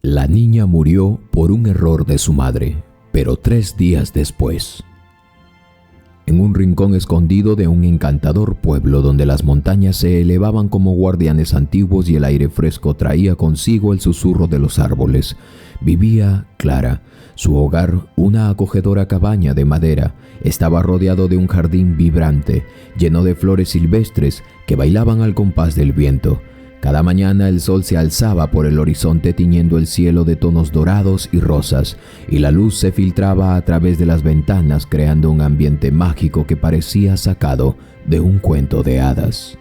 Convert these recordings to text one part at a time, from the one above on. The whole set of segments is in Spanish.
La niña murió por un error de su madre, pero 3 días después. En un rincón escondido de un encantador pueblo donde las montañas se elevaban como guardianes antiguos y el aire fresco traía consigo el susurro de los árboles, vivía Clara. Su hogar, una acogedora cabaña de madera, estaba rodeado de un jardín vibrante, lleno de flores silvestres que bailaban al compás del viento. Cada mañana el sol se alzaba por el horizonte tiñendo el cielo de tonos dorados y rosas, y la luz se filtraba a través de las ventanas creando un ambiente mágico que parecía sacado de un cuento de hadas.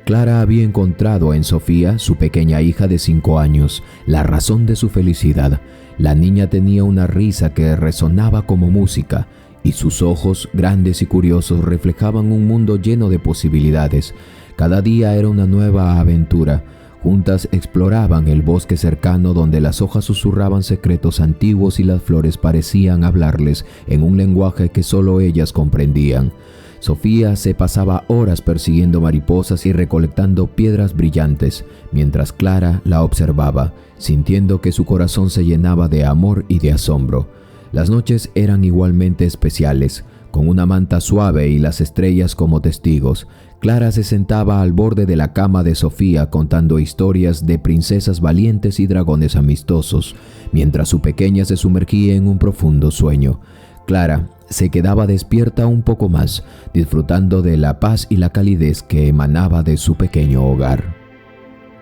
Clara había encontrado en Sofía, su pequeña hija de 5 años, la razón de su felicidad. La niña tenía una risa que resonaba como música, y sus ojos, grandes y curiosos, reflejaban un mundo lleno de posibilidades. Cada día era una nueva aventura. Juntas exploraban el bosque cercano donde las hojas susurraban secretos antiguos y las flores parecían hablarles en un lenguaje que solo ellas comprendían. Sofía se pasaba horas persiguiendo mariposas y recolectando piedras brillantes, mientras Clara la observaba, sintiendo que su corazón se llenaba de amor y de asombro. Las noches eran igualmente especiales, con una manta suave y las estrellas como testigos. Clara se sentaba al borde de la cama de Sofía contando historias de princesas valientes y dragones amistosos, mientras su pequeña se sumergía en un profundo sueño. Clara se quedaba despierta un poco más, disfrutando de la paz y la calidez que emanaba de su pequeño hogar.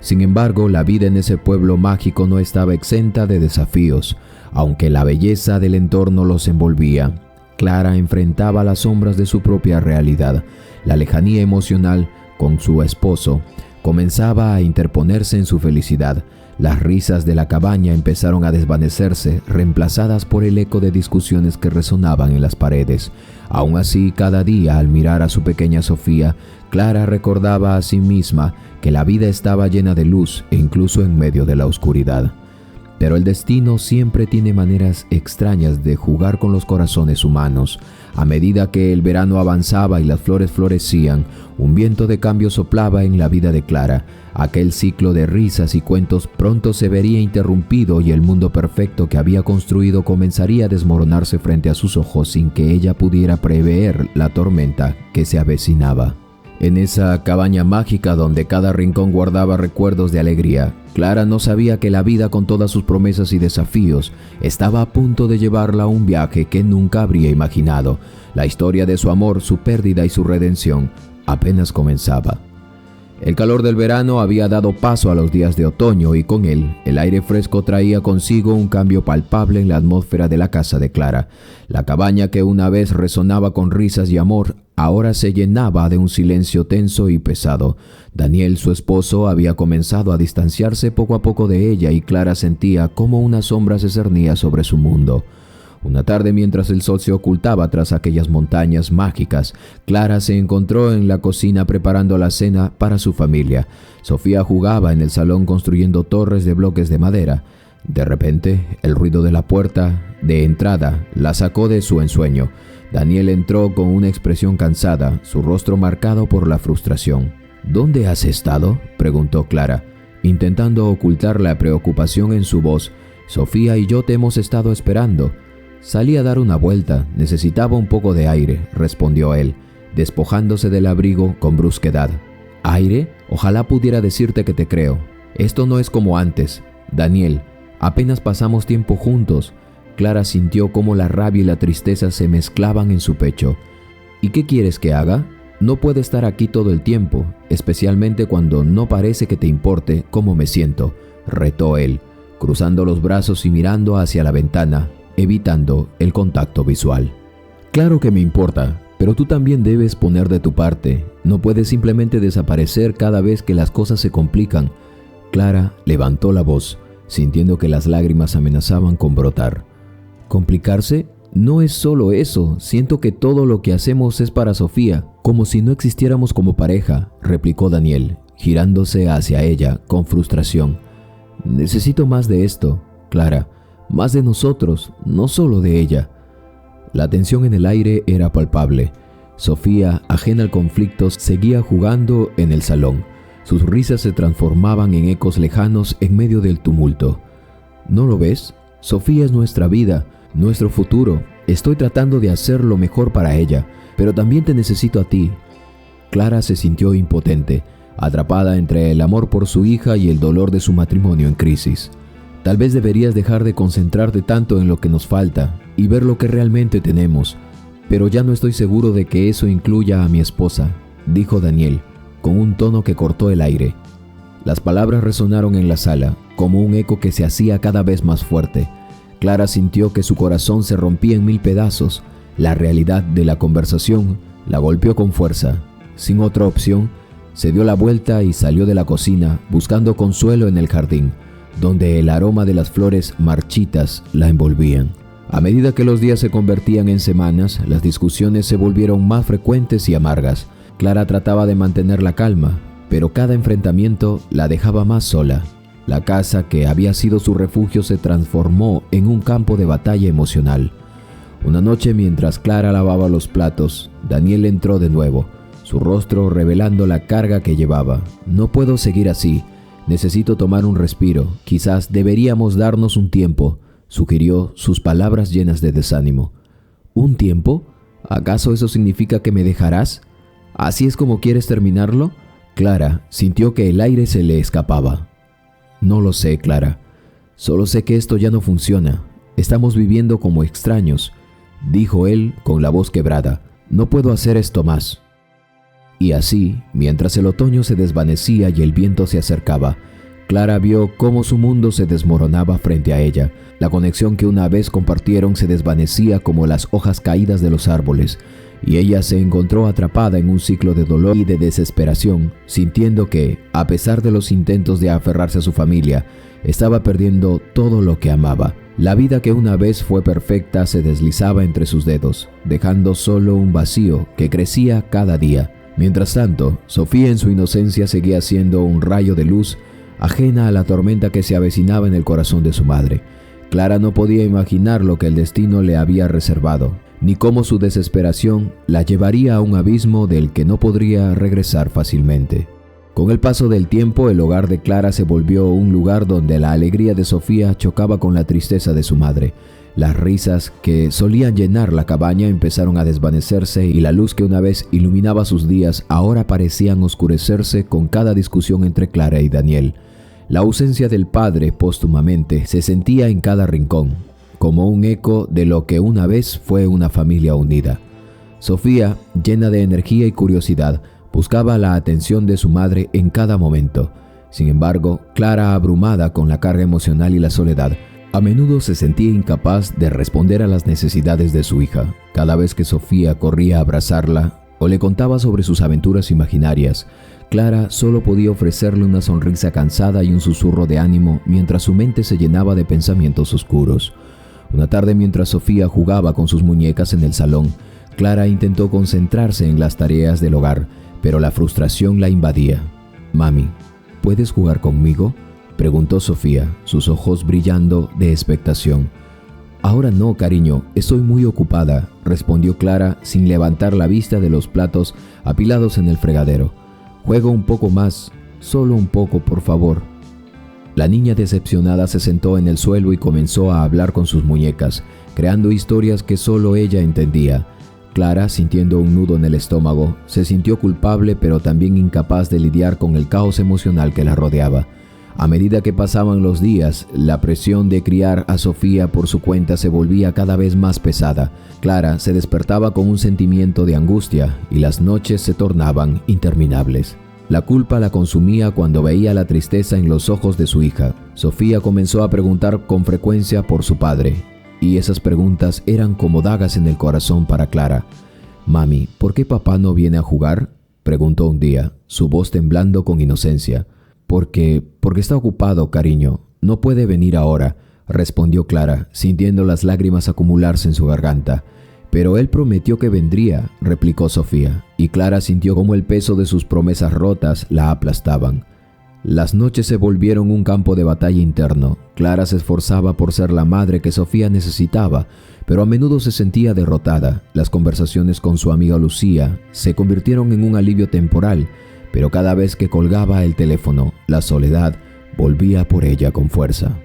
Sin embargo, la vida en ese pueblo mágico no estaba exenta de desafíos, aunque la belleza del entorno los envolvía. Clara enfrentaba las sombras de su propia realidad. La lejanía emocional con su esposo comenzaba a interponerse en su felicidad. Las risas de la cabaña empezaron a desvanecerse, reemplazadas por el eco de discusiones que resonaban en las paredes. Aún así, cada día, al mirar a su pequeña Sofía, Clara recordaba a sí misma que la vida estaba llena de luz, e incluso en medio de la oscuridad. Pero el destino siempre tiene maneras extrañas de jugar con los corazones humanos. A medida que el verano avanzaba y las flores florecían, un viento de cambio soplaba en la vida de Clara. Aquel ciclo de risas y cuentos pronto se vería interrumpido y el mundo perfecto que había construido comenzaría a desmoronarse frente a sus ojos sin que ella pudiera prever la tormenta que se avecinaba. En esa cabaña mágica donde cada rincón guardaba recuerdos de alegría, Clara no sabía que la vida, con todas sus promesas y desafíos, estaba a punto de llevarla a un viaje que nunca habría imaginado. La historia de su amor, su pérdida y su redención apenas comenzaba. El calor del verano había dado paso a los días de otoño y con él, el aire fresco traía consigo un cambio palpable en la atmósfera de la casa de Clara. La cabaña, que una vez resonaba con risas y amor, ahora se llenaba de un silencio tenso y pesado. Daniel, su esposo, había comenzado a distanciarse poco a poco de ella y Clara sentía cómo una sombra se cernía sobre su mundo. Una tarde, mientras el sol se ocultaba tras aquellas montañas mágicas, Clara se encontró en la cocina preparando la cena para su familia. Sofía jugaba en el salón construyendo torres de bloques de madera. De repente, el ruido de la puerta de entrada la sacó de su ensueño. Daniel entró con una expresión cansada, su rostro marcado por la frustración. «¿Dónde has estado?», preguntó Clara, intentando ocultar la preocupación en su voz. «Sofía y yo te hemos estado esperando». «Salí a dar una vuelta, necesitaba un poco de aire», respondió él, despojándose del abrigo con brusquedad. «¿Aire? Ojalá pudiera decirte que te creo. Esto no es como antes. Daniel, apenas pasamos tiempo juntos». Clara sintió cómo la rabia y la tristeza se mezclaban en su pecho. «¿Y qué quieres que haga? No puedo estar aquí todo el tiempo, especialmente cuando no parece que te importe cómo me siento», retó él, cruzando los brazos y mirando hacia la ventana, evitando el contacto visual. «Claro que me importa, pero tú también debes poner de tu parte. No puedes simplemente desaparecer cada vez que las cosas se complican». Clara levantó la voz, sintiendo que las lágrimas amenazaban con brotar. «¿Complicarse? No es solo eso. Siento que todo lo que hacemos es para Sofía, como si no existiéramos como pareja», replicó Daniel, girándose hacia ella con frustración. «Necesito más de esto, Clara. Más de nosotros, no solo de ella». La tensión en el aire era palpable. Sofía, ajena al conflicto, seguía jugando en el salón. Sus risas se transformaban en ecos lejanos en medio del tumulto. ¿No lo ves? Sofía es nuestra vida, nuestro futuro. Estoy tratando de hacer lo mejor para ella, pero también te necesito a ti. Clara se sintió impotente, atrapada entre el amor por su hija y el dolor de su matrimonio en crisis. Tal vez deberías dejar de concentrarte tanto en lo que nos falta y ver lo que realmente tenemos. Pero ya no estoy seguro de que eso incluya a mi esposa, dijo Daniel, con un tono que cortó el aire. Las palabras resonaron en la sala, como un eco que se hacía cada vez más fuerte. Clara sintió que su corazón se rompía en 1000 pedazos. La realidad de la conversación la golpeó con fuerza. Sin otra opción, se dio la vuelta y salió de la cocina buscando consuelo en el jardín, donde el aroma de las flores marchitas la envolvían. A medida que los días se convertían en semanas, las discusiones se volvieron más frecuentes y amargas. Clara trataba de mantener la calma, pero cada enfrentamiento la dejaba más sola. La casa que había sido su refugio se transformó en un campo de batalla emocional. Una noche, mientras Clara lavaba los platos, Daniel entró de nuevo, su rostro revelando la carga que llevaba. No puedo seguir así. Necesito tomar un respiro. Quizás deberíamos darnos un tiempo, sugirió, sus palabras llenas de desánimo. ¿Un tiempo? ¿Acaso eso significa que me dejarás? ¿Así es como quieres terminarlo? Clara sintió que el aire se le escapaba. No lo sé, Clara. Solo sé que esto ya no funciona. Estamos viviendo como extraños, dijo él con la voz quebrada. No puedo hacer esto más. Y así, mientras el otoño se desvanecía y el viento se acercaba, Clara vio cómo su mundo se desmoronaba frente a ella. La conexión que una vez compartieron se desvanecía como las hojas caídas de los árboles, y ella se encontró atrapada en un ciclo de dolor y de desesperación, sintiendo que, a pesar de los intentos de aferrarse a su familia, estaba perdiendo todo lo que amaba. La vida que una vez fue perfecta se deslizaba entre sus dedos, dejando solo un vacío que crecía cada día. Mientras tanto, Sofía en su inocencia seguía siendo un rayo de luz, ajena a la tormenta que se avecinaba en el corazón de su madre. Clara no podía imaginar lo que el destino le había reservado, ni cómo su desesperación la llevaría a un abismo del que no podría regresar fácilmente. Con el paso del tiempo, el hogar de Clara se volvió un lugar donde la alegría de Sofía chocaba con la tristeza de su madre. Las risas que solían llenar la cabaña empezaron a desvanecerse y la luz que una vez iluminaba sus días ahora parecían oscurecerse con cada discusión entre Clara y Daniel. La ausencia del padre póstumamente se sentía en cada rincón, como un eco de lo que una vez fue una familia unida. Sofía, llena de energía y curiosidad, buscaba la atención de su madre en cada momento. Sin embargo, Clara, abrumada con la carga emocional y la soledad, a menudo se sentía incapaz de responder a las necesidades de su hija. Cada vez que Sofía corría a abrazarla o le contaba sobre sus aventuras imaginarias, Clara solo podía ofrecerle una sonrisa cansada y un susurro de ánimo mientras su mente se llenaba de pensamientos oscuros. Una tarde, mientras Sofía jugaba con sus muñecas en el salón, Clara intentó concentrarse en las tareas del hogar, pero la frustración la invadía. «Mami, ¿puedes jugar conmigo?», preguntó Sofía, sus ojos brillando de expectación. «Ahora no, cariño, estoy muy ocupada», respondió Clara sin levantar la vista de los platos apilados en el fregadero. «Juega un poco más, solo un poco, por favor». La niña decepcionada se sentó en el suelo y comenzó a hablar con sus muñecas, creando historias que solo ella entendía. Clara, sintiendo un nudo en el estómago, se sintió culpable pero también incapaz de lidiar con el caos emocional que la rodeaba. A medida que pasaban los días, la presión de criar a Sofía por su cuenta se volvía cada vez más pesada. Clara se despertaba con un sentimiento de angustia y las noches se tornaban interminables. La culpa la consumía cuando veía la tristeza en los ojos de su hija. Sofía comenzó a preguntar con frecuencia por su padre, y esas preguntas eran como dagas en el corazón para Clara. «Mami, ¿por qué papá no viene a jugar?», preguntó un día, su voz temblando con inocencia. Porque está ocupado, cariño. No puede venir ahora», respondió Clara, sintiendo las lágrimas acumularse en su garganta. «Pero él prometió que vendría», replicó Sofía, y Clara sintió cómo el peso de sus promesas rotas la aplastaban. Las noches se volvieron un campo de batalla interno. Clara se esforzaba por ser la madre que Sofía necesitaba, pero a menudo se sentía derrotada. Las conversaciones con su amiga Lucía se convirtieron en un alivio temporal, pero cada vez que colgaba el teléfono, la soledad volvía por ella con fuerza.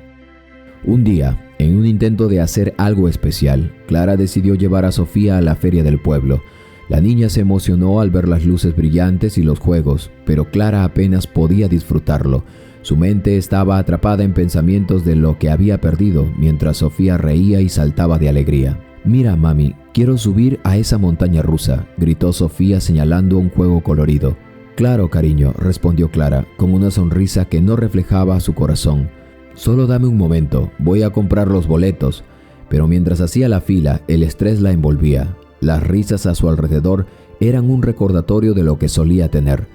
Un día, en un intento de hacer algo especial, Clara decidió llevar a Sofía a la feria del pueblo. La niña se emocionó al ver las luces brillantes y los juegos, pero Clara apenas podía disfrutarlo. Su mente estaba atrapada en pensamientos de lo que había perdido, mientras Sofía reía y saltaba de alegría. «Mira, mami, quiero subir a esa montaña rusa», gritó Sofía señalando un juego colorido. «Claro, cariño», respondió Clara, con una sonrisa que no reflejaba su corazón. «Solo dame un momento, voy a comprar los boletos». Pero mientras hacía la fila, el estrés la envolvía. Las risas a su alrededor eran un recordatorio de lo que solía tener.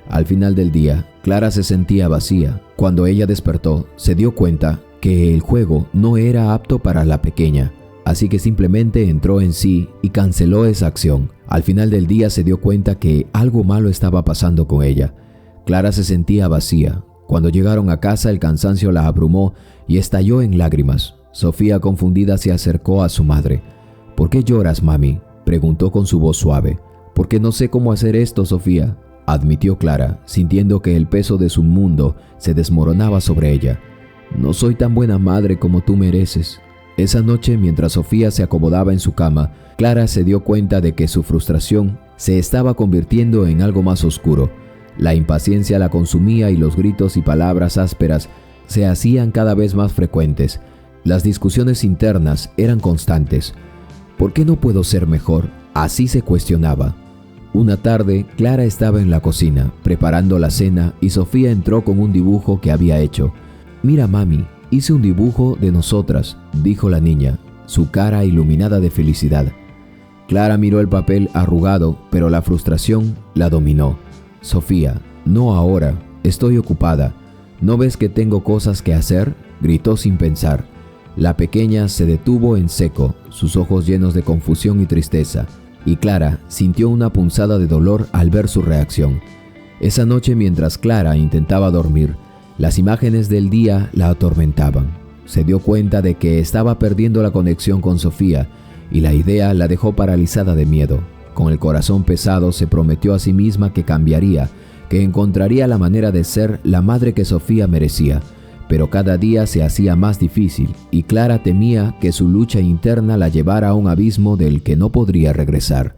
Al final del día, Clara se sentía vacía. Cuando ella despertó, se dio cuenta que el juego no era apto para la pequeña, así que simplemente entró en sí y canceló esa acción. Al final del día se dio cuenta que algo malo estaba pasando con ella. Clara se sentía vacía. Cuando llegaron a casa, el cansancio la abrumó y estalló en lágrimas. Sofía, confundida, se acercó a su madre. «¿Por qué lloras, mami?», preguntó con su voz suave. «Porque no sé cómo hacer esto, Sofía», admitió Clara, sintiendo que el peso de su mundo se desmoronaba sobre ella. «No soy tan buena madre como tú mereces». Esa noche, mientras Sofía se acomodaba en su cama, Clara se dio cuenta de que su frustración se estaba convirtiendo en algo más oscuro. La impaciencia la consumía y los gritos y palabras ásperas se hacían cada vez más frecuentes. Las discusiones internas eran constantes. «¿Por qué no puedo ser mejor?», así se cuestionaba. Una tarde, Clara estaba en la cocina, preparando la cena, y Sofía entró con un dibujo que había hecho. «Mira, mami, hice un dibujo de nosotras», dijo la niña, su cara iluminada de felicidad. Clara miró el papel arrugado, pero la frustración la dominó. «Sofía, no ahora, estoy ocupada. ¿No ves que tengo cosas que hacer?», gritó sin pensar. La pequeña se detuvo en seco, sus ojos llenos de confusión y tristeza, y Clara sintió una punzada de dolor al ver su reacción. Esa noche, mientras Clara intentaba dormir, las imágenes del día la atormentaban. Se dio cuenta de que estaba perdiendo la conexión con Sofía, y la idea la dejó paralizada de miedo. Con el corazón pesado, se prometió a sí misma que cambiaría, que encontraría la manera de ser la madre que Sofía merecía. Pero cada día se hacía más difícil, y Clara temía que su lucha interna la llevara a un abismo del que no podría regresar.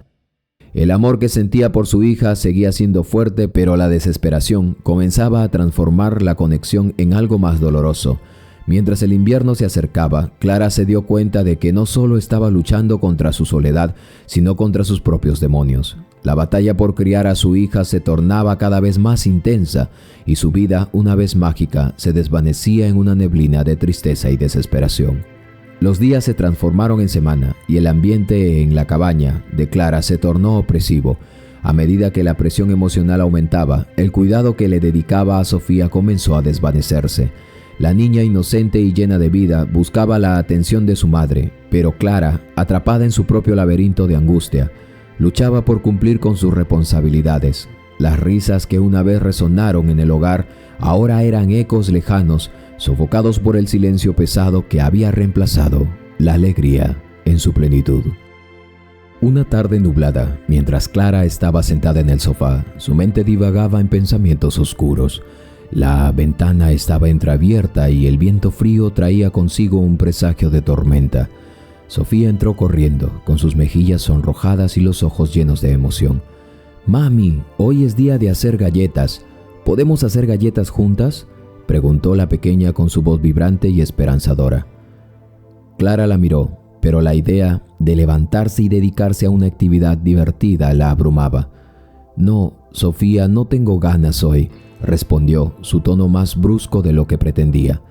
El amor que sentía por su hija seguía siendo fuerte, pero la desesperación comenzaba a transformar la conexión en algo más doloroso. Mientras el invierno se acercaba, Clara se dio cuenta de que no solo estaba luchando contra su soledad, sino contra sus propios demonios. La batalla por criar a su hija se tornaba cada vez más intensa, y su vida, una vez mágica, se desvanecía en una neblina de tristeza y desesperación. Los días se transformaron en semana, y el ambiente en la cabaña de Clara se tornó opresivo. A medida que la presión emocional aumentaba, el cuidado que le dedicaba a Sofía comenzó a desvanecerse. La niña, inocente y llena de vida, buscaba la atención de su madre, pero Clara, atrapada en su propio laberinto de angustia, luchaba por cumplir con sus responsabilidades. Las risas que una vez resonaron en el hogar ahora eran ecos lejanos, sofocados por el silencio pesado que había reemplazado la alegría en su plenitud. Una tarde nublada, mientras Clara estaba sentada en el sofá, su mente divagaba en pensamientos oscuros. La ventana estaba entreabierta y el viento frío traía consigo un presagio de tormenta. Sofía entró corriendo, con sus mejillas sonrojadas y los ojos llenos de emoción. «Mami, hoy es día de hacer galletas. ¿Podemos hacer galletas juntas?», preguntó la pequeña con su voz vibrante y esperanzadora. Clara la miró, pero la idea de levantarse y dedicarse a una actividad divertida la abrumaba. «No, Sofía, no tengo ganas hoy», respondió, su tono más brusco de lo que pretendía.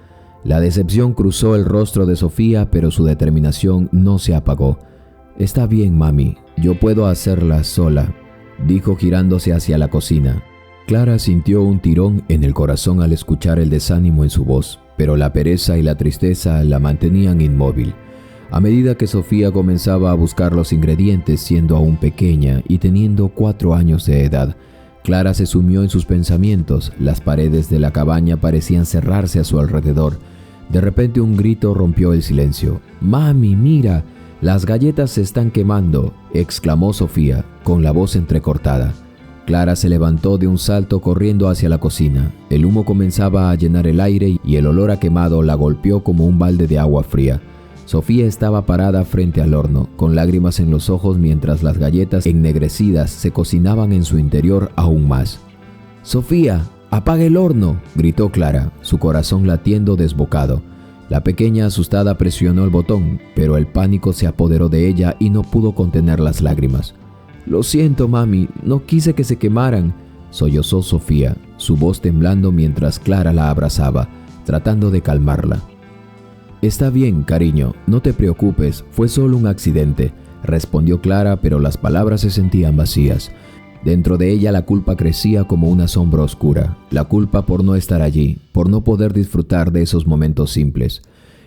La decepción cruzó el rostro de Sofía, pero su determinación no se apagó. «Está bien, mami, yo puedo hacerla sola», dijo girándose hacia la cocina. Clara sintió un tirón en el corazón al escuchar el desánimo en su voz, pero la pereza y la tristeza la mantenían inmóvil. A medida que Sofía comenzaba a buscar los ingredientes, siendo aún pequeña y teniendo 4 años de edad, Clara se sumió en sus pensamientos. Las paredes de la cabaña parecían cerrarse a su alrededor. De repente un grito rompió el silencio. «Mami, mira, las galletas se están quemando», exclamó Sofía, con la voz entrecortada. Clara se levantó de un salto corriendo hacia la cocina. El humo comenzaba a llenar el aire y el olor a quemado la golpeó como un balde de agua fría. Sofía estaba parada frente al horno, con lágrimas en los ojos mientras las galletas ennegrecidas se cocinaban en su interior aún más. «¡Sofía, apaga el horno!», gritó Clara, su corazón latiendo desbocado. La pequeña asustada presionó el botón, pero el pánico se apoderó de ella y no pudo contener las lágrimas. «Lo siento, mami, no quise que se quemaran», sollozó Sofía, su voz temblando mientras Clara la abrazaba, tratando de calmarla. «Está bien, cariño, no te preocupes, fue solo un accidente», respondió Clara, pero las palabras se sentían vacías. Dentro de ella la culpa crecía como una sombra oscura, la culpa por no estar allí, por no poder disfrutar de esos momentos simples.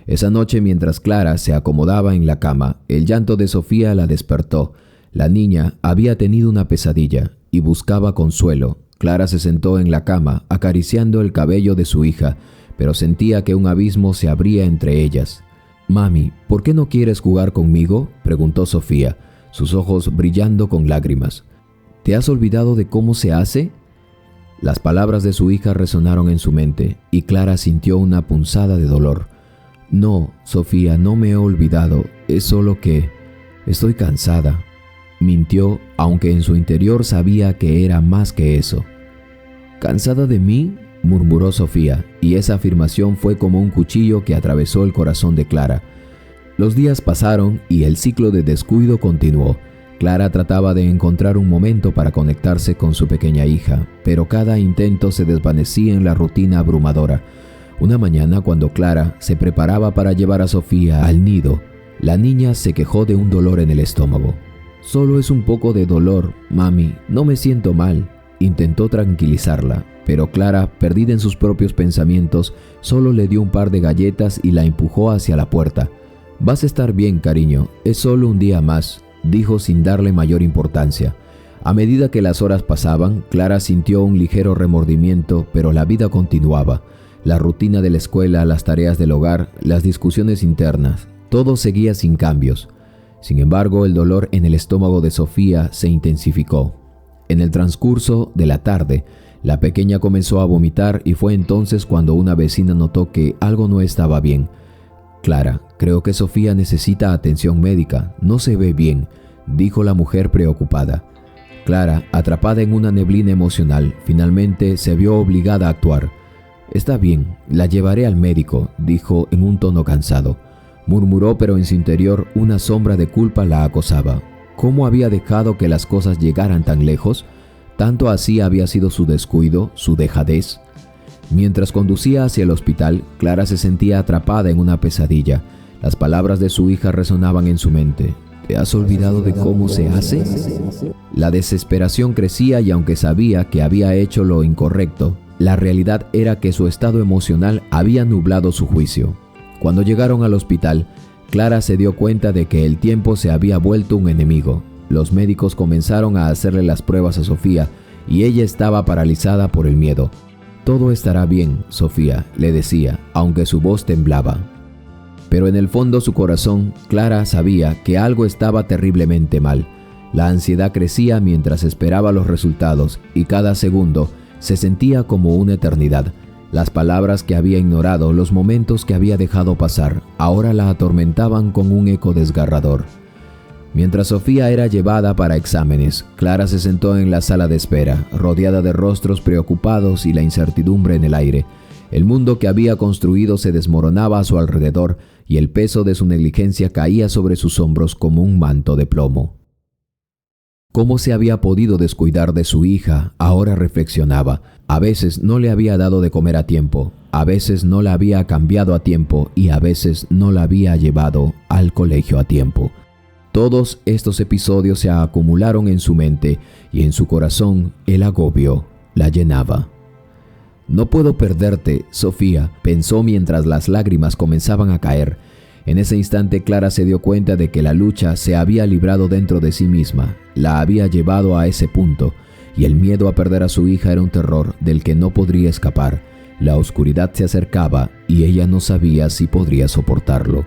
Esa noche, mientras Clara se acomodaba en la cama, el llanto de Sofía la despertó. La niña había tenido una pesadilla y buscaba consuelo. Clara se sentó en la cama, acariciando el cabello de su hija, pero sentía que un abismo se abría entre ellas. «Mami, ¿por qué no quieres jugar conmigo?», preguntó Sofía, sus ojos brillando con lágrimas. «¿Te has olvidado de cómo se hace?». Las palabras de su hija resonaron en su mente y Clara sintió una punzada de dolor. «No, Sofía, no me he olvidado, es solo que estoy cansada», mintió, aunque en su interior sabía que era más que eso. «¿Cansada de mí?», murmuró Sofía, y esa afirmación fue como un cuchillo que atravesó el corazón de Clara. Los días pasaron y el ciclo de descuido continuó. Clara trataba de encontrar un momento para conectarse con su pequeña hija, pero cada intento se desvanecía en la rutina abrumadora. Una mañana, cuando Clara se preparaba para llevar a Sofía al nido, la niña se quejó de un dolor en el estómago. «Solo es un poco de dolor, mami, no me siento mal», intentó tranquilizarla, pero Clara, perdida en sus propios pensamientos, solo le dio un par de galletas y la empujó hacia la puerta. «Vas a estar bien, cariño, es solo un día más», dijo sin darle mayor importancia. A medida que las horas pasaban, Clara sintió un ligero remordimiento, pero la vida continuaba. La rutina de la escuela, las tareas del hogar, las discusiones internas, todo seguía sin cambios. Sin embargo, el dolor en el estómago de Sofía se intensificó. En el transcurso de la tarde, la pequeña comenzó a vomitar y fue entonces cuando una vecina notó que algo no estaba bien. «Clara, creo que Sofía necesita atención médica, no se ve bien», dijo la mujer preocupada. Clara, atrapada en una neblina emocional, finalmente se vio obligada a actuar. «Está bien, la llevaré al médico», dijo en un tono cansado. Murmuró, pero en su interior una sombra de culpa la acosaba. ¿Cómo había dejado que las cosas llegaran tan lejos? ¿Tanto así había sido su descuido, su dejadez? Mientras conducía hacia el hospital, Clara se sentía atrapada en una pesadilla. Las palabras de su hija resonaban en su mente. «¿Te has olvidado de cómo se hace?». La desesperación crecía y aunque sabía que había hecho lo incorrecto, la realidad era que su estado emocional había nublado su juicio. Cuando llegaron al hospital, Clara se dio cuenta de que el tiempo se había vuelto un enemigo. Los médicos comenzaron a hacerle las pruebas a Sofía y ella estaba paralizada por el miedo. «Todo estará bien, Sofía», le decía, aunque su voz temblaba. Pero en el fondo su corazón, Clara sabía que algo estaba terriblemente mal. La ansiedad crecía mientras esperaba los resultados y cada segundo se sentía como una eternidad. Las palabras que había ignorado, los momentos que había dejado pasar, ahora la atormentaban con un eco desgarrador. Mientras Sofía era llevada para exámenes, Clara se sentó en la sala de espera, rodeada de rostros preocupados y la incertidumbre en el aire. El mundo que había construido se desmoronaba a su alrededor y el peso de su negligencia caía sobre sus hombros como un manto de plomo. ¿Cómo se había podido descuidar de su hija? Ahora reflexionaba. A veces no le había dado de comer a tiempo, a veces no la había cambiado a tiempo y a veces no la había llevado al colegio a tiempo. Todos estos episodios se acumularon en su mente y en su corazón el agobio la llenaba. «No puedo perderte, Sofía», pensó mientras las lágrimas comenzaban a caer. En ese instante Clara se dio cuenta de que la lucha se había librado dentro de sí misma, la había llevado a ese punto, y el miedo a perder a su hija era un terror del que no podría escapar. La oscuridad se acercaba y ella no sabía si podría soportarlo.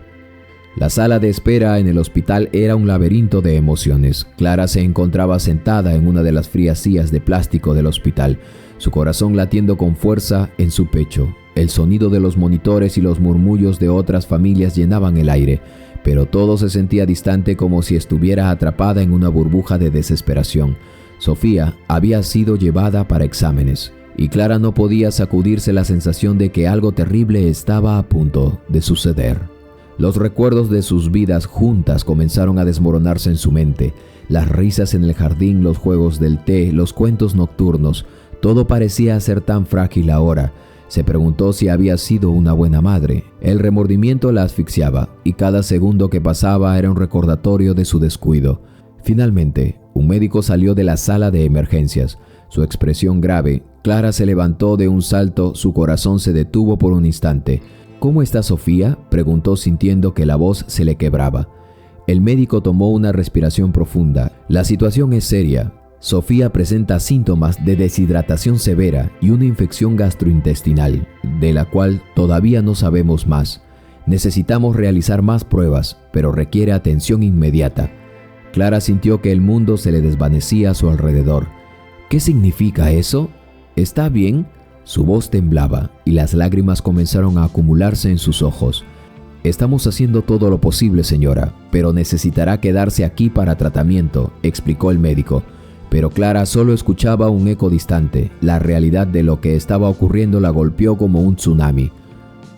La sala de espera en el hospital era un laberinto de emociones. Clara se encontraba sentada en una de las frías sillas de plástico del hospital, su corazón latiendo con fuerza en su pecho. El sonido de los monitores y los murmullos de otras familias llenaban el aire, pero todo se sentía distante, como si estuviera atrapada en una burbuja de desesperación. Sofía había sido llevada para exámenes, y Clara no podía sacudirse la sensación de que algo terrible estaba a punto de suceder. Los recuerdos de sus vidas juntas comenzaron a desmoronarse en su mente. Las risas en el jardín, los juegos del té, los cuentos nocturnos, todo parecía ser tan frágil ahora. Se preguntó si había sido una buena madre. El remordimiento la asfixiaba, y cada segundo que pasaba era un recordatorio de su descuido. Finalmente, un médico salió de la sala de emergencias. Su expresión grave. Clara se levantó de un salto, su corazón se detuvo por un instante. «¿Cómo está Sofía?», preguntó, sintiendo que la voz se le quebraba. El médico tomó una respiración profunda. «La situación es seria. Sofía presenta síntomas de deshidratación severa y una infección gastrointestinal, de la cual todavía no sabemos más. Necesitamos realizar más pruebas, pero requiere atención inmediata». Clara sintió que el mundo se le desvanecía a su alrededor. «¿Qué significa eso? ¿Está bien?». Su voz temblaba y las lágrimas comenzaron a acumularse en sus ojos. «Estamos haciendo todo lo posible, señora, pero necesitará quedarse aquí para tratamiento», explicó el médico. Pero Clara solo escuchaba un eco distante. La realidad de lo que estaba ocurriendo la golpeó como un tsunami.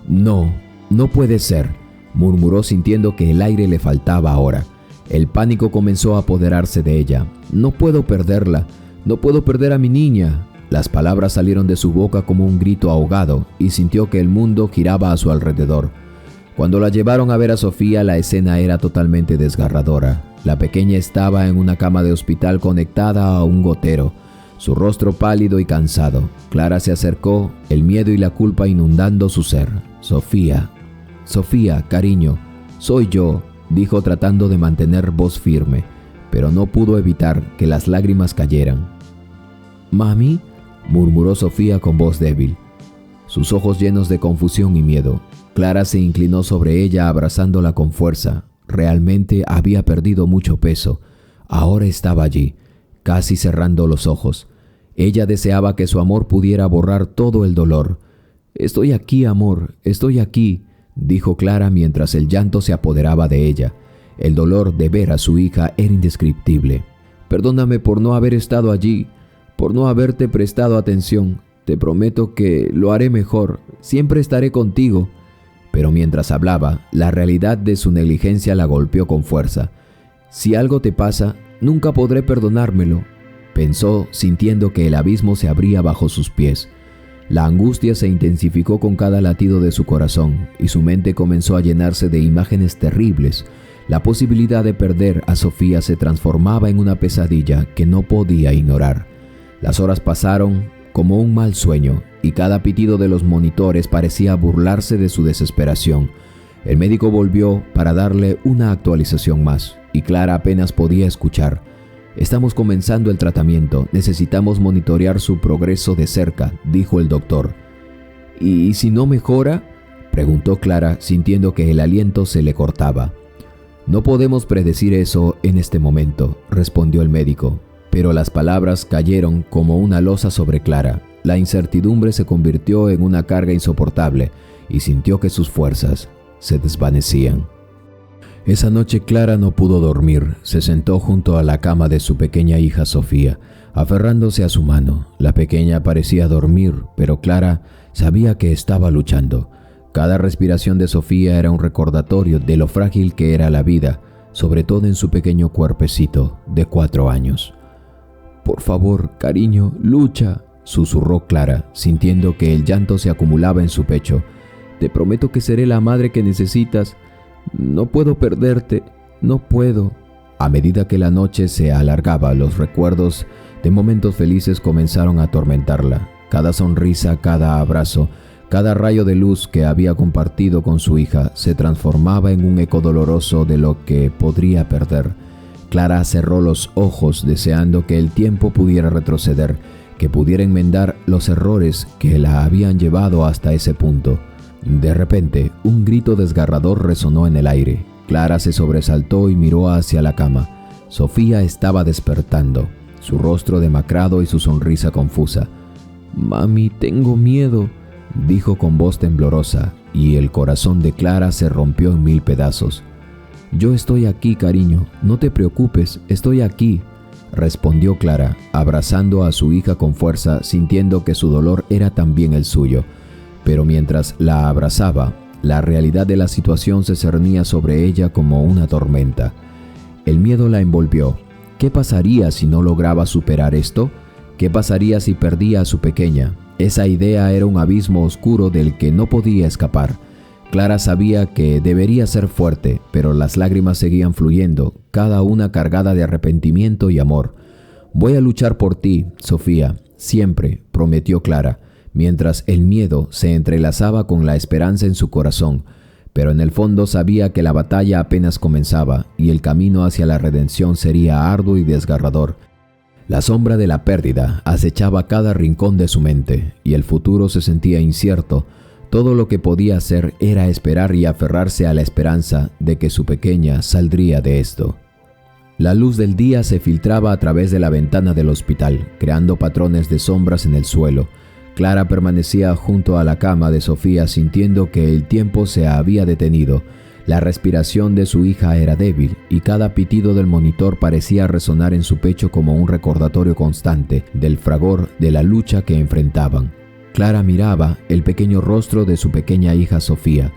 «No, no puede ser», murmuró, sintiendo que el aire le faltaba ahora. El pánico comenzó a apoderarse de ella. «No puedo perderla, no puedo perder a mi niña». Las palabras salieron de su boca como un grito ahogado, y sintió que el mundo giraba a su alrededor. Cuando la llevaron a ver a Sofía, la escena era totalmente desgarradora. La pequeña estaba en una cama de hospital conectada a un gotero, su rostro pálido y cansado. Clara se acercó, el miedo y la culpa inundando su ser. «Sofía, Sofía, cariño, soy yo», dijo tratando de mantener voz firme, pero no pudo evitar que las lágrimas cayeran. «¿Mami?», murmuró Sofía con voz débil, sus ojos llenos de confusión y miedo. Clara se inclinó sobre ella, abrazándola con fuerza. Realmente había perdido mucho peso. Ahora estaba allí, casi cerrando los ojos. Ella deseaba que su amor pudiera borrar todo el dolor. «Estoy aquí, amor, estoy aquí», dijo Clara mientras el llanto se apoderaba de ella. El dolor de ver a su hija era indescriptible. «Perdóname por no haber estado allí, por no haberte prestado atención. Te prometo que lo haré mejor. Siempre estaré contigo». Pero mientras hablaba, la realidad de su negligencia la golpeó con fuerza. «Si algo te pasa, nunca podré perdonármelo», pensó, sintiendo que el abismo se abría bajo sus pies. La angustia se intensificó con cada latido de su corazón, y su mente comenzó a llenarse de imágenes terribles. La posibilidad de perder a Sofía se transformaba en una pesadilla que no podía ignorar. Las horas pasaron como un mal sueño, y cada pitido de los monitores parecía burlarse de su desesperación. El médico volvió para darle una actualización más, y Clara apenas podía escuchar. «Estamos comenzando el tratamiento, necesitamos monitorear su progreso de cerca», dijo el doctor. «¿Y si no mejora?», preguntó Clara, sintiendo que el aliento se le cortaba. «No podemos predecir eso en este momento», respondió el médico. Pero las palabras cayeron como una losa sobre Clara. La incertidumbre se convirtió en una carga insoportable, y sintió que sus fuerzas se desvanecían. Esa noche Clara no pudo dormir. Se sentó junto a la cama de su pequeña hija Sofía, aferrándose a su mano. La pequeña parecía dormir, pero Clara sabía que estaba luchando. Cada respiración de Sofía era un recordatorio de lo frágil que era la vida, sobre todo en su pequeño cuerpecito de 4 años. «Por favor, cariño, lucha», susurró Clara, sintiendo que el llanto se acumulaba en su pecho. «Te prometo que seré la madre que necesitas. No puedo perderte, no puedo». A medida que la noche se alargaba, los recuerdos de momentos felices comenzaron a atormentarla. Cada sonrisa, cada abrazo, cada rayo de luz que había compartido con su hija se transformaba en un eco doloroso de lo que podría perder. Clara cerró los ojos, deseando que el tiempo pudiera retroceder, que pudiera enmendar los errores que la habían llevado hasta ese punto. De repente, un grito desgarrador resonó en el aire. Clara se sobresaltó y miró hacia la cama. Sofía estaba despertando, su rostro demacrado y su sonrisa confusa. «Mami, tengo miedo», dijo con voz temblorosa, y el corazón de Clara se rompió en 1000 pedazos. «Yo estoy aquí, cariño, no te preocupes, estoy aquí», respondió Clara, abrazando a su hija con fuerza, sintiendo que su dolor era también el suyo. Pero mientras la abrazaba, la realidad de la situación se cernía sobre ella como una tormenta. El miedo la envolvió. ¿Qué pasaría si no lograba superar esto? ¿Qué pasaría si perdía a su pequeña? Esa idea era un abismo oscuro del que no podía escapar. Clara sabía que debería ser fuerte, pero las lágrimas seguían fluyendo, cada una cargada de arrepentimiento y amor. «Voy a luchar por ti, Sofía, siempre», prometió Clara, mientras el miedo se entrelazaba con la esperanza en su corazón. Pero en el fondo sabía que la batalla apenas comenzaba y el camino hacia la redención sería arduo y desgarrador. La sombra de la pérdida acechaba cada rincón de su mente y el futuro se sentía incierto. Todo lo que podía hacer era esperar y aferrarse a la esperanza de que su pequeña saldría de esto. La luz del día se filtraba a través de la ventana del hospital, creando patrones de sombras en el suelo. Clara permanecía junto a la cama de Sofía sintiendo que el tiempo se había detenido. La respiración de su hija era débil y cada pitido del monitor parecía resonar en su pecho como un recordatorio constante del fragor de la lucha que enfrentaban. Clara miraba el pequeño rostro de su pequeña hija Sofía,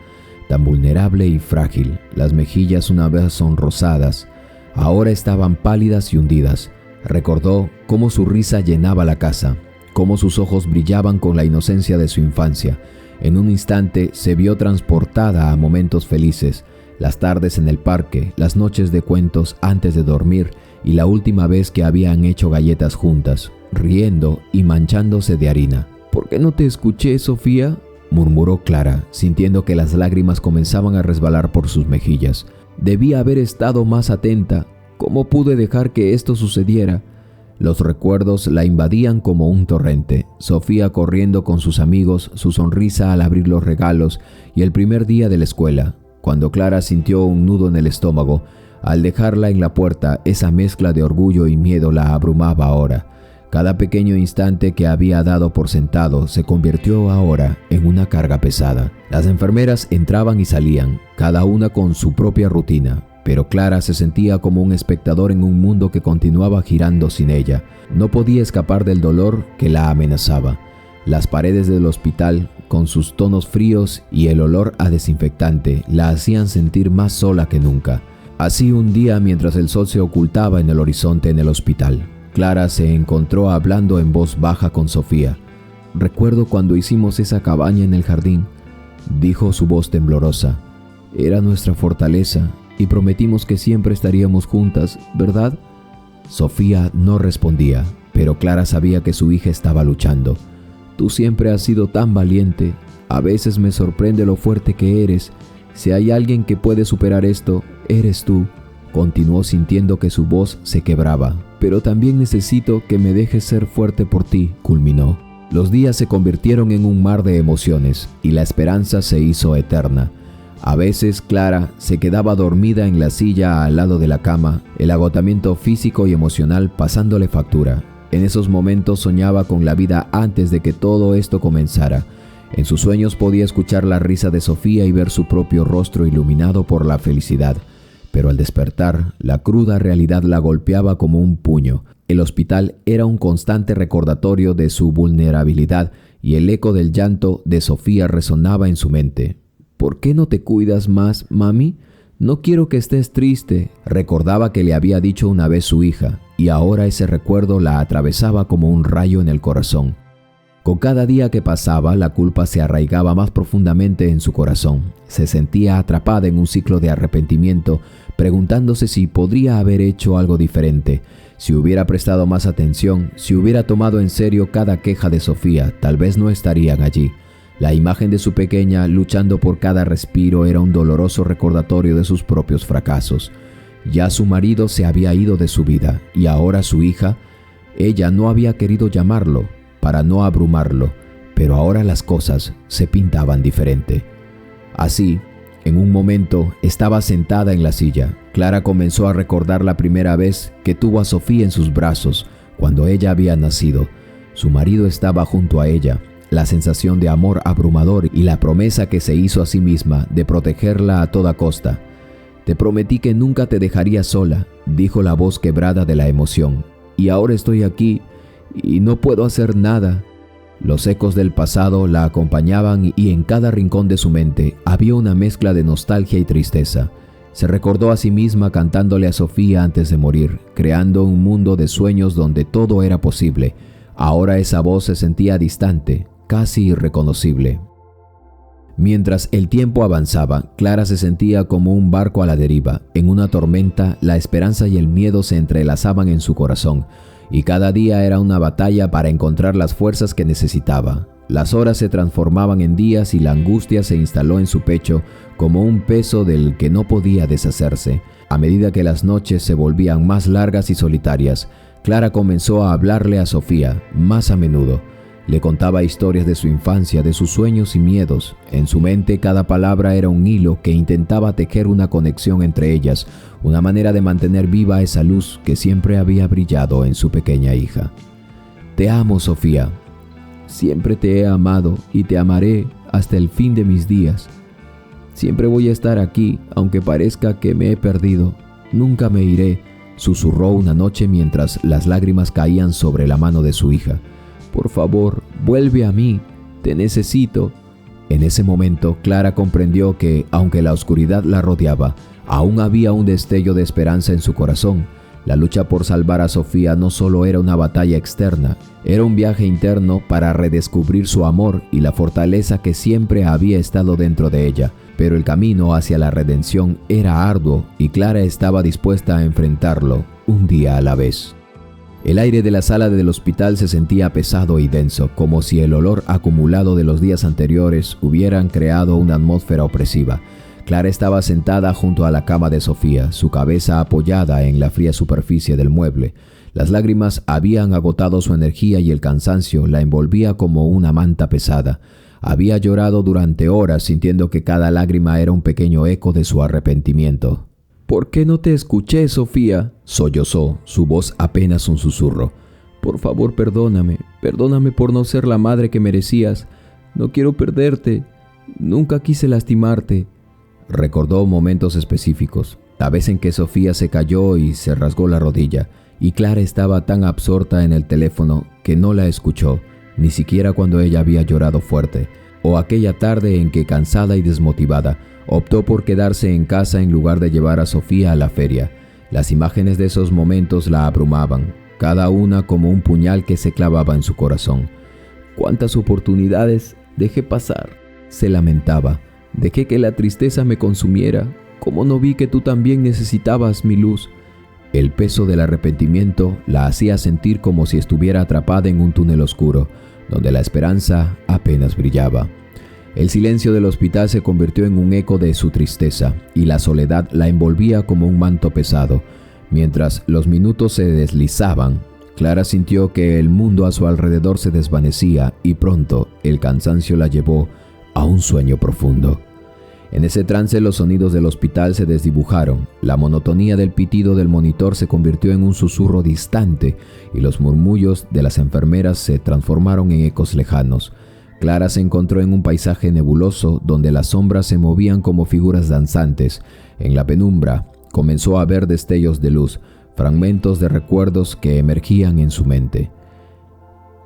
tan vulnerable y frágil. Las mejillas, una vez sonrosadas, ahora estaban pálidas y hundidas. Recordó cómo su risa llenaba la casa, cómo sus ojos brillaban con la inocencia de su infancia. En un instante se vio transportada a momentos felices, las tardes en el parque, las noches de cuentos antes de dormir y la última vez que habían hecho galletas juntas, riendo y manchándose de harina. «¿Por qué no te escuché, Sofía?», murmuró Clara, sintiendo que las lágrimas comenzaban a resbalar por sus mejillas. «Debí haber estado más atenta. ¿Cómo pude dejar que esto sucediera?». Los recuerdos la invadían como un torrente. Sofía corriendo con sus amigos, su sonrisa al abrir los regalos y el primer día de la escuela. Cuando Clara sintió un nudo en el estómago, al dejarla en la puerta, esa mezcla de orgullo y miedo la abrumaba ahora. Cada pequeño instante que había dado por sentado se convirtió ahora en una carga pesada. Las enfermeras entraban y salían, cada una con su propia rutina. Pero Clara se sentía como un espectador en un mundo que continuaba girando sin ella. No podía escapar del dolor que la amenazaba. Las paredes del hospital, con sus tonos fríos y el olor a desinfectante, la hacían sentir más sola que nunca. Así un día, mientras el sol se ocultaba en el horizonte en el hospital, Clara se encontró hablando en voz baja con Sofía. «Recuerdo cuando hicimos esa cabaña en el jardín», dijo su voz temblorosa. «Era nuestra fortaleza. Y prometimos que siempre estaríamos juntas, ¿verdad?». Sofía no respondía, pero Clara sabía que su hija estaba luchando. «Tú siempre has sido tan valiente. A veces me sorprende lo fuerte que eres. Si hay alguien que puede superar esto, eres tú», continuó sintiendo que su voz se quebraba. «Pero también necesito que me dejes ser fuerte por ti», culminó. Los días se convirtieron en un mar de emociones y la esperanza se hizo eterna. A veces Clara se quedaba dormida en la silla al lado de la cama, el agotamiento físico y emocional pasándole factura. En esos momentos soñaba con la vida antes de que todo esto comenzara. En sus sueños podía escuchar la risa de Sofía y ver su propio rostro iluminado por la felicidad. Pero al despertar, la cruda realidad la golpeaba como un puño. El hospital era un constante recordatorio de su vulnerabilidad y el eco del llanto de Sofía resonaba en su mente. «¿Por qué no te cuidas más, mami? No quiero que estés triste», recordaba que le había dicho una vez su hija, y ahora ese recuerdo la atravesaba como un rayo en el corazón. Con cada día que pasaba, la culpa se arraigaba más profundamente en su corazón. Se sentía atrapada en un ciclo de arrepentimiento, preguntándose si podría haber hecho algo diferente. Si hubiera prestado más atención, si hubiera tomado en serio cada queja de Sofía, tal vez no estarían allí. La imagen de su pequeña luchando por cada respiro era un doloroso recordatorio de sus propios fracasos. Ya su marido se había ido de su vida y ahora su hija, ella no había querido llamarlo para no abrumarlo, pero ahora las cosas se pintaban diferente. Así, En un momento estaba sentada en la silla. Clara comenzó a recordar la primera vez que tuvo a Sofía en sus brazos, cuando ella había nacido. Su marido estaba junto a ella. La sensación de amor abrumador y la promesa que se hizo a sí misma de protegerla a toda costa. «Te prometí que nunca te dejaría sola», dijo la voz quebrada de la emoción. «Y ahora estoy aquí y no puedo hacer nada». Los ecos del pasado la acompañaban y en cada rincón de su mente había una mezcla de nostalgia y tristeza. Se recordó a sí misma cantándole a Sofía antes de morir, creando un mundo de sueños donde todo era posible. Ahora esa voz se sentía distante, casi irreconocible. Mientras el tiempo avanzaba, Clara se sentía como un barco a la deriva. En una tormenta, la esperanza y el miedo se entrelazaban en su corazón, y cada día era una batalla para encontrar las fuerzas que necesitaba. Las horas se transformaban en días y la angustia se instaló en su pecho como un peso del que no podía deshacerse. A medida que las noches se volvían más largas y solitarias, Clara comenzó a hablarle a Sofía más a menudo. Le contaba historias de su infancia, de sus sueños y miedos. En su mente cada palabra era un hilo que intentaba tejer una conexión entre ellas, una manera de mantener viva esa luz que siempre había brillado en su pequeña hija. «Te amo, Sofía. Siempre te he amado y te amaré hasta el fin de mis días. Siempre voy a estar aquí, aunque parezca que me he perdido. Nunca me iré», susurró una noche mientras las lágrimas caían sobre la mano de su hija. «Por favor, vuelve a mí, te necesito». En ese momento, Clara comprendió que, aunque la oscuridad la rodeaba, aún había un destello de esperanza en su corazón. La lucha por salvar a Sofía no solo era una batalla externa, era un viaje interno para redescubrir su amor y la fortaleza que siempre había estado dentro de ella. Pero el camino hacia la redención era arduo y Clara estaba dispuesta a enfrentarlo, un día a la vez. El aire de la sala del hospital se sentía pesado y denso, como si el olor acumulado de los días anteriores hubieran creado una atmósfera opresiva. Clara estaba sentada junto a la cama de Sofía, su cabeza apoyada en la fría superficie del mueble. Las lágrimas habían agotado su energía y el cansancio la envolvía como una manta pesada. Había llorado durante horas, sintiendo que cada lágrima era un pequeño eco de su arrepentimiento. «¿Por qué no te escuché, Sofía?», sollozó, su voz apenas un susurro. «Por favor, perdóname por no ser la madre que merecías. No quiero perderte. Nunca quise lastimarte». Recordó momentos específicos, la vez en que Sofía se cayó y se rasgó la rodilla, y Clara estaba tan absorta en el teléfono que no la escuchó, ni siquiera cuando ella había llorado fuerte, o aquella tarde en que, cansada y desmotivada, optó por quedarse en casa en lugar de llevar a Sofía a la feria. Las imágenes de esos momentos la abrumaban, cada una como un puñal que se clavaba en su corazón. «¿Cuántas oportunidades dejé pasar?», se lamentaba. «Dejé que la tristeza me consumiera. ¿Cómo no vi que tú también necesitabas mi luz?». El peso del arrepentimiento la hacía sentir como si estuviera atrapada en un túnel oscuro, donde la esperanza apenas brillaba. El silencio del hospital se convirtió en un eco de su tristeza, y la soledad la envolvía como un manto pesado. Mientras los minutos se deslizaban, Clara sintió que el mundo a su alrededor se desvanecía y pronto el cansancio la llevó a un sueño profundo. En ese trance los sonidos del hospital se desdibujaron, la monotonía del pitido del monitor se convirtió en un susurro distante y los murmullos de las enfermeras se transformaron en ecos lejanos. Clara se encontró en un paisaje nebuloso donde las sombras se movían como figuras danzantes. En la penumbra comenzó a ver destellos de luz, fragmentos de recuerdos que emergían en su mente.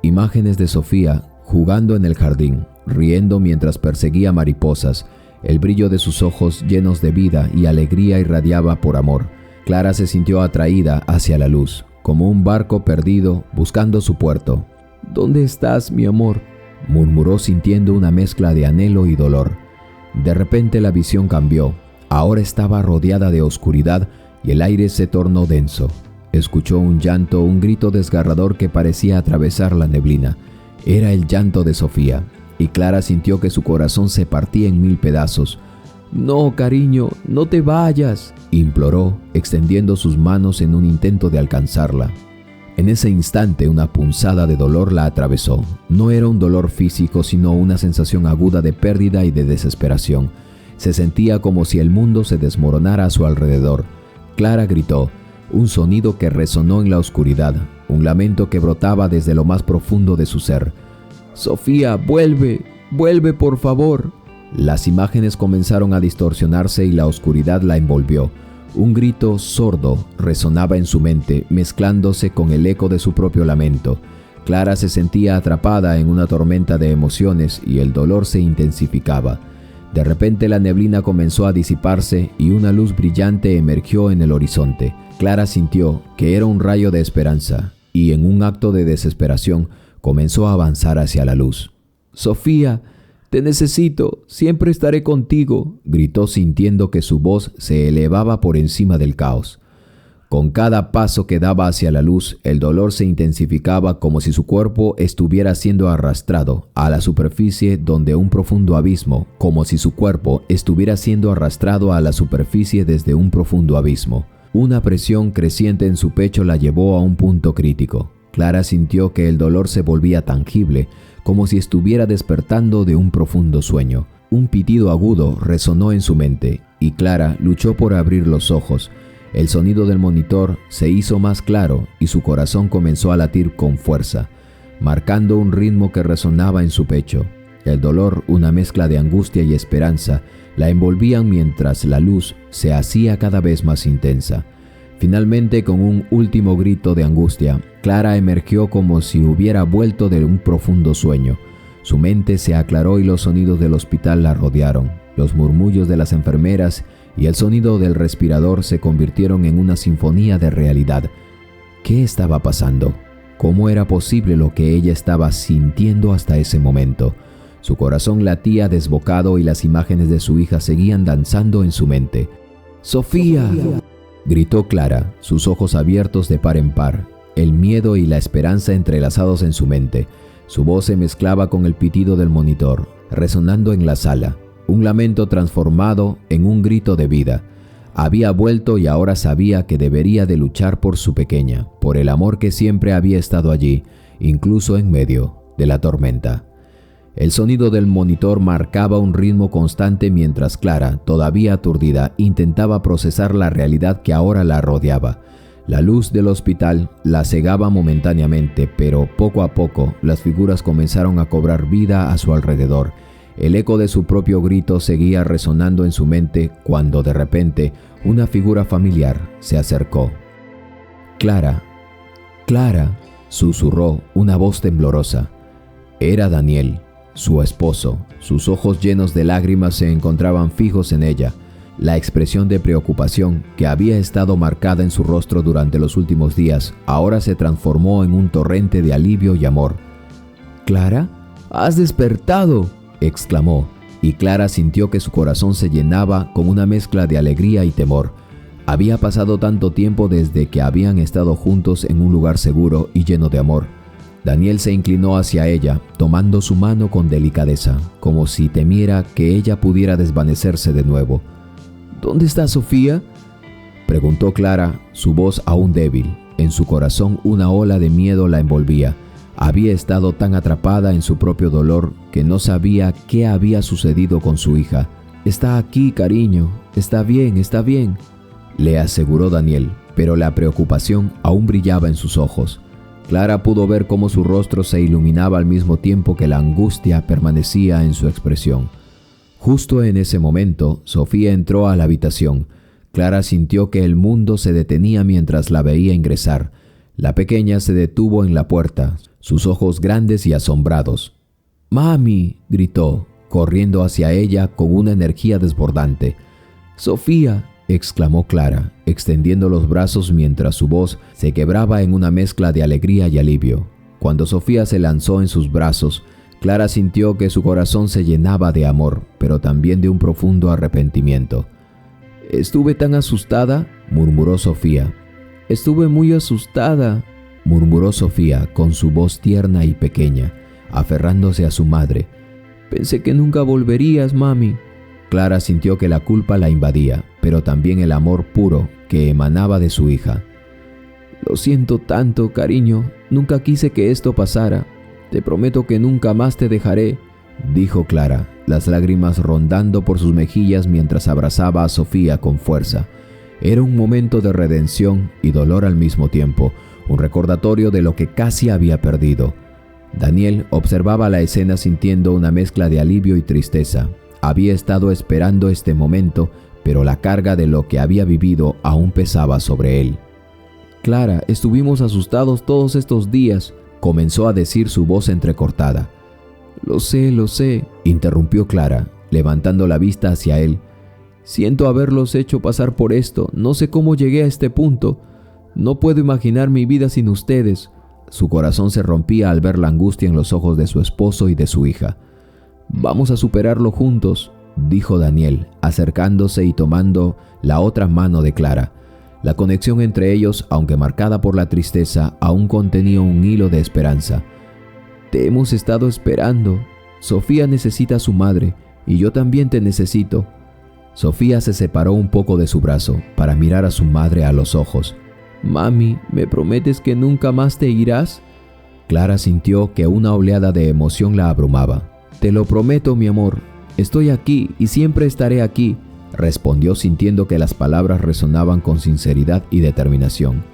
Imágenes de Sofía jugando en el jardín, riendo mientras perseguía mariposas. El brillo de sus ojos llenos de vida y alegría irradiaba por amor. Clara se sintió atraída hacia la luz, como un barco perdido buscando su puerto. «¿Dónde estás, mi amor?», murmuró sintiendo una mezcla de anhelo y dolor. De repente la visión cambió. Ahora estaba rodeada de oscuridad y el aire se tornó denso. Escuchó un llanto, un grito desgarrador que parecía atravesar la neblina. Era el llanto de Sofía, y Clara sintió que su corazón se partía en 1000 pedazos. «No, cariño, no te vayas», imploró, extendiendo sus manos en un intento de alcanzarla. En ese instante una punzada de dolor la atravesó. No era un dolor físico, sino una sensación aguda de pérdida y de desesperación. Se sentía como si el mundo se desmoronara a su alrededor. Clara gritó, un sonido que resonó en la oscuridad, un lamento que brotaba desde lo más profundo de su ser. «Sofía, vuelve, vuelve por favor». Las imágenes comenzaron a distorsionarse y la oscuridad la envolvió. Un grito sordo resonaba en su mente, mezclándose con el eco de su propio lamento. Clara se sentía atrapada en una tormenta de emociones y el dolor se intensificaba. De repente la neblina comenzó a disiparse y una luz brillante emergió en el horizonte. Clara sintió que era un rayo de esperanza y en un acto de desesperación comenzó a avanzar hacia la luz. «Sofía, te necesito, siempre estaré contigo», gritó sintiendo que su voz se elevaba por encima del caos. Con cada paso que daba hacia la luz, el dolor se intensificaba como si su cuerpo estuviera siendo arrastrado a la superficie donde un profundo abismo, como si su cuerpo estuviera siendo arrastrado a la superficie desde un profundo abismo. Una presión creciente en su pecho la llevó a un punto crítico. Clara sintió que el dolor se volvía tangible, como si estuviera despertando de un profundo sueño. Un pitido agudo resonó en su mente y Clara luchó por abrir los ojos. El sonido del monitor se hizo más claro y su corazón comenzó a latir con fuerza, marcando un ritmo que resonaba en su pecho. El dolor, una mezcla de angustia y esperanza, la envolvían mientras la luz se hacía cada vez más intensa. Finalmente, con un último grito de angustia, Clara emergió como si hubiera vuelto de un profundo sueño. Su mente se aclaró y los sonidos del hospital la rodearon. Los murmullos de las enfermeras y el sonido del respirador se convirtieron en una sinfonía de realidad. ¿Qué estaba pasando? ¿Cómo era posible lo que ella estaba sintiendo hasta ese momento? Su corazón latía desbocado y las imágenes de su hija seguían danzando en su mente. «¡Sofía!», gritó Clara, sus ojos abiertos de par en par, el miedo y la esperanza entrelazados en su mente. Su voz se mezclaba con el pitido del monitor, resonando en la sala. Un lamento transformado en un grito de vida. Había vuelto y ahora sabía que debería de luchar por su pequeña, por el amor que siempre había estado allí, incluso en medio de la tormenta. El sonido del monitor marcaba un ritmo constante mientras Clara, todavía aturdida, intentaba procesar la realidad que ahora la rodeaba. La luz del hospital la cegaba momentáneamente, pero poco a poco las figuras comenzaron a cobrar vida a su alrededor. El eco de su propio grito seguía resonando en su mente cuando de repente una figura familiar se acercó. «Clara, Clara», susurró una voz temblorosa. Era Daniel, su esposo. Sus ojos llenos de lágrimas se encontraban fijos en ella. La expresión de preocupación que había estado marcada en su rostro durante los últimos días ahora se transformó en un torrente de alivio y amor. «¿Clara? ¡Has despertado!», exclamó, y Clara sintió que su corazón se llenaba con una mezcla de alegría y temor. Había pasado tanto tiempo desde que habían estado juntos en un lugar seguro y lleno de amor. Daniel se inclinó hacia ella, tomando su mano con delicadeza, como si temiera que ella pudiera desvanecerse de nuevo. «¿Dónde está Sofía?», preguntó Clara, su voz aún débil. En su corazón una ola de miedo la envolvía. Había estado tan atrapada en su propio dolor que no sabía qué había sucedido con su hija. «Está aquí, cariño. Está bien, le aseguró Daniel, pero la preocupación aún brillaba en sus ojos. Clara pudo ver cómo su rostro se iluminaba al mismo tiempo que la angustia permanecía en su expresión. Justo en ese momento, Sofía entró a la habitación. Clara sintió que el mundo se detenía mientras la veía ingresar. La pequeña se detuvo en la puerta, sus ojos grandes y asombrados. «¡Mami!», gritó, corriendo hacia ella con una energía desbordante. «¡Sofía!», exclamó Clara, extendiendo los brazos mientras su voz se quebraba en una mezcla de alegría y alivio. Cuando Sofía se lanzó en sus brazos, Clara sintió que su corazón se llenaba de amor, pero también de un profundo arrepentimiento. «Estuve tan asustada», murmuró Sofía. «Estuve muy asustada», murmuró Sofía con su voz tierna y pequeña, aferrándose a su madre. «Pensé que nunca volverías, mami». Clara sintió que la culpa la invadía, pero también el amor puro que emanaba de su hija. «Lo siento tanto, cariño. Nunca quise que esto pasara. Te prometo que nunca más te dejaré», dijo Clara, las lágrimas rondando por sus mejillas mientras abrazaba a Sofía con fuerza. Era un momento de redención y dolor al mismo tiempo, un recordatorio de lo que casi había perdido. Daniel observaba la escena sintiendo una mezcla de alivio y tristeza. Había estado esperando este momento, pero la carga de lo que había vivido aún pesaba sobre él. «Clara, estuvimos asustados todos estos días», comenzó a decir su voz entrecortada. Lo sé», interrumpió Clara, levantando la vista hacia él. «Siento haberlos hecho pasar por esto. No sé cómo llegué a este punto. No puedo imaginar mi vida sin ustedes». Su corazón se rompía al ver la angustia en los ojos de su esposo y de su hija. «Vamos a superarlo juntos», dijo Daniel, acercándose y tomando la otra mano de Clara. La conexión entre ellos, aunque marcada por la tristeza, aún contenía un hilo de esperanza. «Te hemos estado esperando. Sofía necesita a su madre, y yo también te necesito». Sofía se separó un poco de su brazo para mirar a su madre a los ojos. «Mami, ¿me prometes que nunca más te irás?». Clara sintió que una oleada de emoción la abrumaba. «Te lo prometo, mi amor. Estoy aquí y siempre estaré aquí», respondió sintiendo que las palabras resonaban con sinceridad y determinación.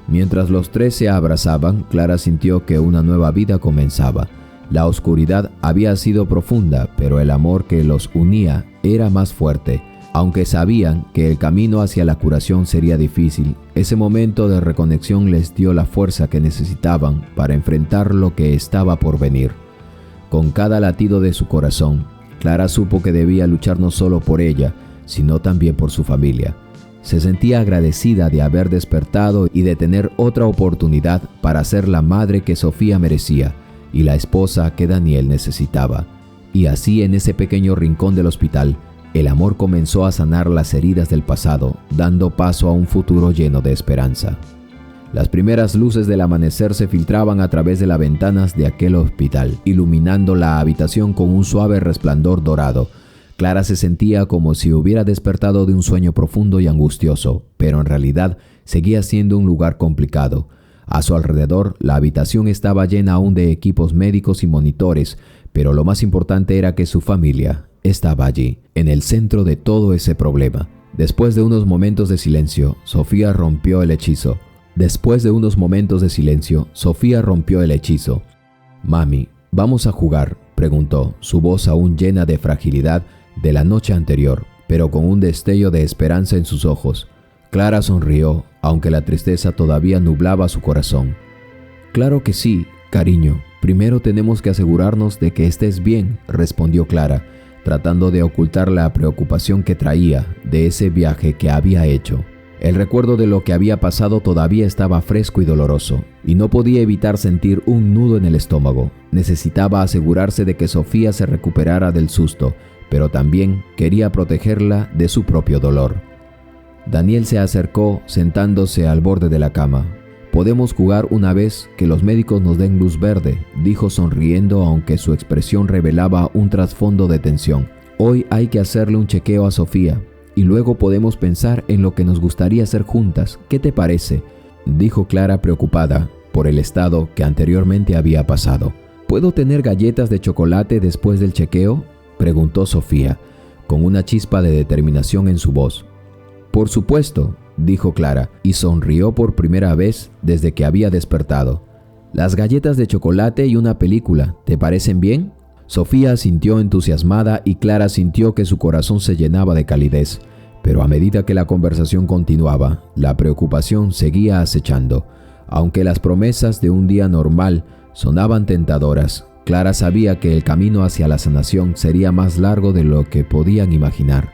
Mientras los tres se abrazaban, Clara sintió que una nueva vida comenzaba. La oscuridad había sido profunda, pero el amor que los unía era más fuerte. Aunque sabían que el camino hacia la curación sería difícil, ese momento de reconexión les dio la fuerza que necesitaban para enfrentar lo que estaba por venir. Con cada latido de su corazón, Clara supo que debía luchar no solo por ella, sino también por su familia. Se sentía agradecida de haber despertado y de tener otra oportunidad para ser la madre que Sofía merecía y la esposa que Daniel necesitaba. Y así, en ese pequeño rincón del hospital, el amor comenzó a sanar las heridas del pasado, dando paso a un futuro lleno de esperanza. Las primeras luces del amanecer se filtraban a través de las ventanas de aquel hospital, iluminando la habitación con un suave resplandor dorado. Clara se sentía como si hubiera despertado de un sueño profundo y angustioso, pero en realidad seguía siendo un lugar complicado. A su alrededor, la habitación estaba llena aún de equipos médicos y monitores, pero lo más importante era que su familia estaba allí, en el centro de todo ese problema. Después de unos momentos de silencio, Sofía rompió el hechizo. «Mami, ¿vamos a jugar?», preguntó, su voz aún llena de fragilidad de la noche anterior, pero con un destello de esperanza en sus ojos. Clara sonrió, aunque la tristeza todavía nublaba su corazón. «Claro que sí, cariño. Primero tenemos que asegurarnos de que estés bien», respondió Clara, tratando de ocultar la preocupación que traía de ese viaje que había hecho. El recuerdo de lo que había pasado todavía estaba fresco y doloroso, y no podía evitar sentir un nudo en el estómago. Necesitaba asegurarse de que Sofía se recuperara del susto, pero también quería protegerla de su propio dolor. Daniel se acercó, sentándose al borde de la cama. «Podemos jugar una vez que los médicos nos den luz verde», dijo sonriendo, aunque su expresión revelaba un trasfondo de tensión. «Hoy hay que hacerle un chequeo a Sofía, y luego podemos pensar en lo que nos gustaría hacer juntas. ¿Qué te parece?», dijo Clara, preocupada por el estado que anteriormente había pasado. «¿Puedo tener galletas de chocolate después del chequeo?», preguntó Sofía, con una chispa de determinación en su voz. «Por supuesto», dijo Clara, y sonrió por primera vez desde que había despertado. «Las galletas de chocolate y una película, ¿te parecen bien?». Sofía asintió entusiasmada y Clara sintió que su corazón se llenaba de calidez. Pero a medida que la conversación continuaba, la preocupación seguía acechando. Aunque las promesas de un día normal sonaban tentadoras, Clara sabía que el camino hacia la sanación sería más largo de lo que podían imaginar.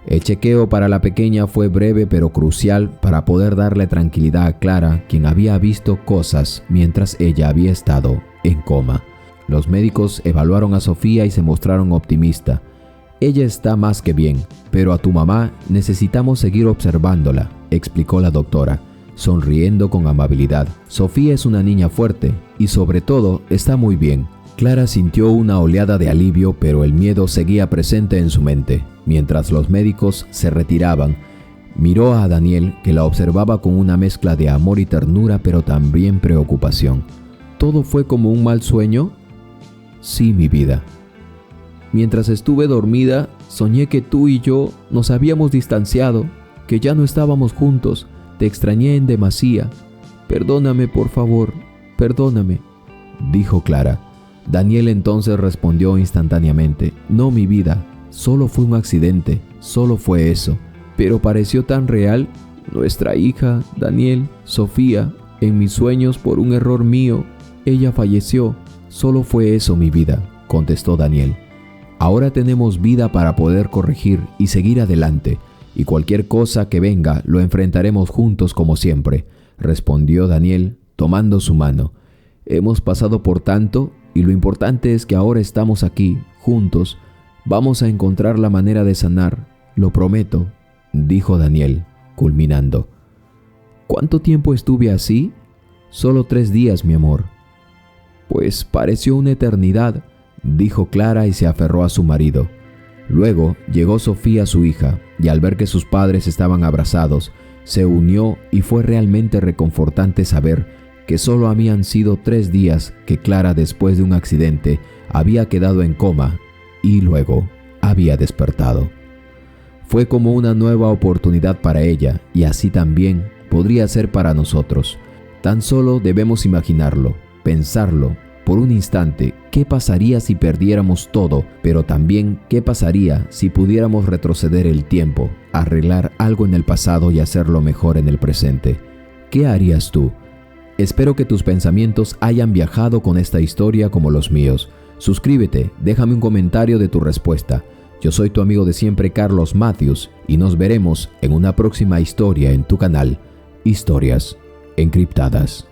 El chequeo para la pequeña fue breve pero crucial para poder darle tranquilidad a Clara, quien había visto cosas mientras ella había estado en coma. Los médicos evaluaron a Sofía y se mostraron optimistas. «Ella está más que bien, pero a tu mamá necesitamos seguir observándola», explicó la doctora, sonriendo con amabilidad. «Sofía es una niña fuerte y sobre todo está muy bien». Clara sintió una oleada de alivio, pero el miedo seguía presente en su mente. Mientras los médicos se retiraban, miró a Daniel, que la observaba con una mezcla de amor y ternura, pero también preocupación. «¿Todo fue como un mal sueño?». «Sí, mi vida». Mientras estuve dormida, soñé que tú y yo nos habíamos distanciado, que ya no estábamos juntos. Te extrañé en demasía. Perdóname, por favor, perdóname, dijo Clara. Daniel entonces respondió instantáneamente: no, mi vida, solo fue un accidente, solo fue eso. Pero pareció tan real. Nuestra hija, Daniel, Sofía, en mis sueños por un error mío, ella falleció. Solo fue eso, mi vida, contestó Daniel. Ahora tenemos vida para poder corregir y seguir adelante, y cualquier cosa que venga lo enfrentaremos juntos como siempre, respondió Daniel, tomando su mano. Hemos pasado por tanto, y lo importante es que ahora estamos aquí, juntos. Vamos a encontrar la manera de sanar, lo prometo, dijo Daniel, culminando. ¿Cuánto tiempo estuve así? Solo 3 días, mi amor. Pues pareció una eternidad, dijo Clara y se aferró a su marido. Luego llegó Sofía, su hija, y al ver que sus padres estaban abrazados, se unió y fue realmente reconfortante saber que solo habían sido 3 días que Clara, después de un accidente, había quedado en coma y luego había despertado. Fue como una nueva oportunidad para ella y así también podría ser para nosotros. Tan solo debemos imaginarlo, pensarlo por un instante. ¿Qué pasaría si perdiéramos todo? Pero también, ¿qué pasaría si pudiéramos retroceder el tiempo, arreglar algo en el pasado y hacerlo mejor en el presente? ¿Qué harías tú? Espero que tus pensamientos hayan viajado con esta historia como los míos. Suscríbete, déjame un comentario de tu respuesta. Yo soy tu amigo de siempre, Carlos Matthews, y nos veremos en una próxima historia en tu canal, Historias Encriptadas.